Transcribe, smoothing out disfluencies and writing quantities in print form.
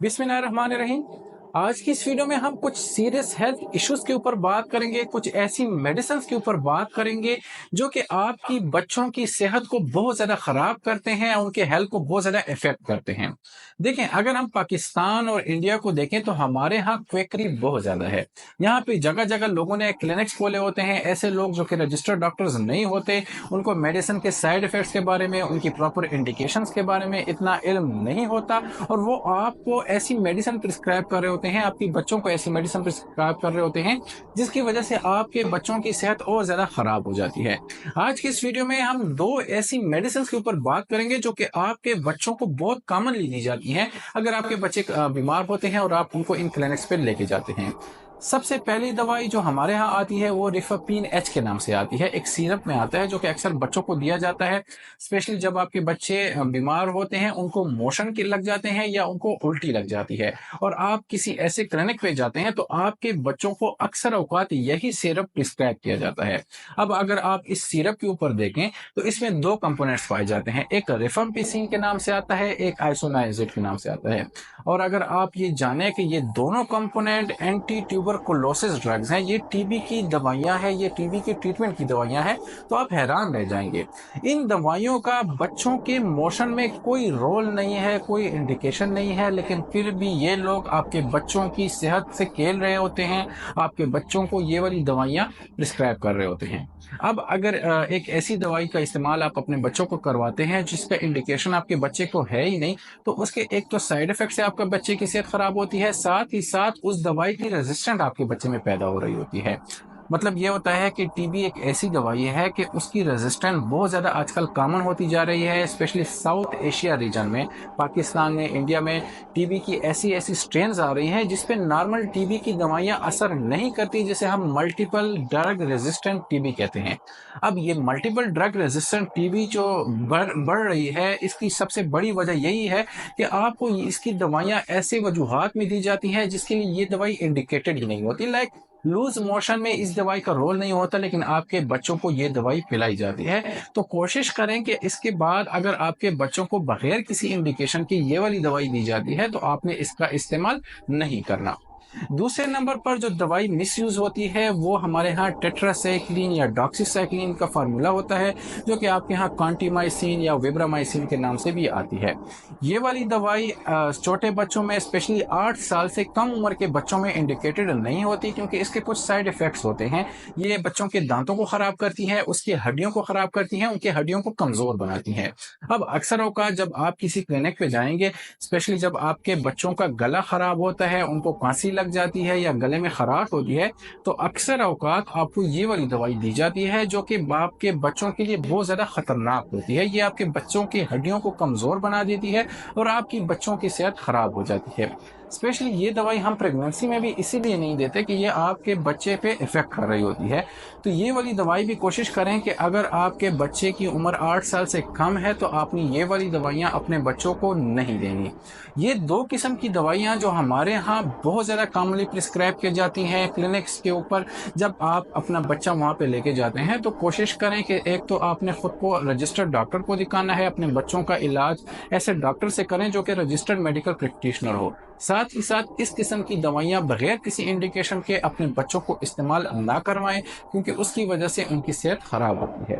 बिस्मिल्लाहिर्रहमानिर्रहीम। आज की इस वीडियो में हम कुछ सीरियस हेल्थ इश्यूज के ऊपर बात करेंगे, कुछ ऐसी मेडिसिन के ऊपर बात करेंगे जो कि आपकी बच्चों की सेहत को बहुत ज़्यादा ख़राब करते हैं, उनके हेल्थ को बहुत ज़्यादा इफ़ेक्ट करते हैं। देखें, अगर हम पाकिस्तान और इंडिया को देखें तो हमारे यहाँ क्वेकरी बहुत ज़्यादा है। यहाँ पे जगह-जगह लोगों ने क्लिनिक्स खोले होते हैं, ऐसे लोग जो कि रजिस्टर्ड डॉक्टर्स नहीं होते, उनको मेडिसिन के साइड इफ़ेक्ट्स के बारे में, उनकी प्रॉपर इंडिकेशंस के बारे में इतना इल्म नहीं होता और वो आपको ऐसी मेडिसिन प्रिस्क्राइब कर रहे होते हैं, आपके बच्चों को ऐसी मेडिसिन प्रिस्क्राइब कर रहे होते हैं, जिसकी वजह से आपके बच्चों की सेहत और ज़्यादा ख़राब हो जाती है। आज की इस वीडियो में हम 2 ऐसी मेडिसिन के ऊपर बात करेंगे जो कि आपके बच्चों को बहुत कॉमनली दी जाती हैं, अगर आपके बच्चे बीमार होते हैं और आप उनको इन क्लिनिक्स पे लेके जाते हैं। सबसे पहली दवाई जो हमारे यहाँ आती है वो रिफापिन एच के नाम से आती है। एक सिरप में आता है जो कि अक्सर बच्चों को दिया जाता है, स्पेशली जब आपके बच्चे बीमार होते हैं, उनको मोशन के लग जाते हैं या उनको उल्टी लग जाती है और आप किसी ऐसे क्लिनिक पे जाते हैं तो आपके बच्चों को अक्सर औकात यही सिरप प्रिस्क्राइब किया जाता है। अब अगर आप इस सिरप के ऊपर देखें तो इसमें 2 कंपोनेंट्स पाए जाते हैं, एक रिफाम्पिसिन के नाम से आता है, एक आइसोनाइजिड के नाम से आता है। और अगर आप ये जानें कि ये दोनों कंपोनेंट एंटी ट्यूबरकुलोसिस ड्रग्स हैं, ये टीबी की दवाइयां हैं, ये टीबी के ट्रीटमेंट की दवाइयां हैं, तो आप हैरान रह जाएंगे। इन दवाइयों का बच्चों के मोशन में कोई रोल नहीं है, कोई इंडिकेशन नहीं है, लेकिन फिर भी ये लोग आपके बच्चों की सेहत से खेल रहे होते हैं, आपके बच्चों को ये वाली दवाइयां प्रिस्क्राइब कर रहे होते हैं। अब अगर एक ऐसी दवाई का इस्तेमाल आप अपने बच्चों को करवाते हैं जिसका इंडिकेशन आपके बच्चे को है ही नहीं, तो उसके एक तो साइड इफेक्ट से आपका बच्चे की सेहत खराब होती है, साथ ही साथ उस दवाई की रेजिस्टेंट आपके बच्चे में पैदा हो रही होती है। मतलब ये होता है कि टीबी एक ऐसी दवाई है कि उसकी रेजिस्टेंस बहुत ज़्यादा आजकल कॉमन होती जा रही है, स्पेशली साउथ एशिया रीजन में, पाकिस्तान में, इंडिया में टीबी की ऐसी ऐसी स्ट्रेन्स आ रही हैं जिस पे नॉर्मल टीबी की दवाइयां असर नहीं करती, जिसे हम मल्टीपल ड्रग रेजिस्टेंट टीबी कहते हैं। अब ये मल्टीपल ड्रग रेजिस्टेंट टीबी जो बढ़ रही है, इसकी सबसे बड़ी वजह यही है कि आपको इसकी दवाइयां ऐसे वजूहात में दी जाती हैं जिसके लिए ये दवाई इंडिकेटेड ही नहीं होती। लाइक लूज मोशन में इस दवाई का रोल नहीं होता, लेकिन आपके बच्चों को ये दवाई पिलाई जाती है। तो कोशिश करें कि इसके बाद अगर आपके बच्चों को बगैर किसी इंडिकेशन की ये वाली दवाई दी जाती है तो आपने इसका इस्तेमाल नहीं करना। दूसरे नंबर पर जो दवाई मिसयूज होती है वो हमारे यहाँ टेट्रासाइक्लिन या डॉक्सीसाइक्लिन का फार्मूला होता है, जो कि आपके यहाँ कॉन्टीमाइसिन या विब्रामाइसिन के नाम से भी आती है। ये वाली दवाई छोटे बच्चों में, स्पेशली 8 साल से कम उम्र के बच्चों में इंडिकेटेड नहीं होती, क्योंकि इसके कुछ साइड इफेक्ट्स होते हैं। ये बच्चों के दांतों को खराब करती है, उसकी हड्डियों को खराब करती है, उनकी हड्डियों को कमजोर बनाती है। अब अक्सर औकात जब आप किसी क्लिनिक पे जाएंगे, स्पेशली जब आपके बच्चों का गला खराब होता है, उनको खांसी लग जाती है या गले में खराश होती है, तो अक्सर औकात आपको ये वाली दवाई दी जाती है जो कि आपके बच्चों के लिए बहुत ज़्यादा खतरनाक होती है। ये आपके बच्चों की हड्डियों को कमज़ोर बना देती है और आपकी बच्चों की सेहत खराब हो जाती है। स्पेशली ये दवाई हम प्रेगनेंसी में भी इसीलिए नहीं देते कि ये आपके बच्चे पे इफेक्ट कर रही होती है। तो ये वाली दवाई भी कोशिश करें कि अगर आपके बच्चे की उम्र 8 साल से कम है तो आपने ये वाली दवाइयाँ अपने बच्चों को नहीं देनी। ये 2 किस्म की दवाइयाँ जो हमारे यहाँ बहुत ज़्यादा कॉमनली प्रिस्क्राइब की जाती हैं क्लिनिक्स के ऊपर, जब आप अपना बच्चा वहाँ पे लेके जाते हैं तो कोशिश करें कि एक तो आपने खुद को रजिस्टर्ड डॉक्टर को दिखाना है, अपने बच्चों का इलाज ऐसे डॉक्टर से करें जो कि रजिस्टर्ड मेडिकल प्रैक्टिशनर हो। साथ ही साथ इस किस्म की दवाइयाँ बगैर किसी इंडिकेशन के अपने बच्चों को इस्तेमाल ना करवाएं, क्योंकि उसकी वजह से उनकी सेहत खराब होती है।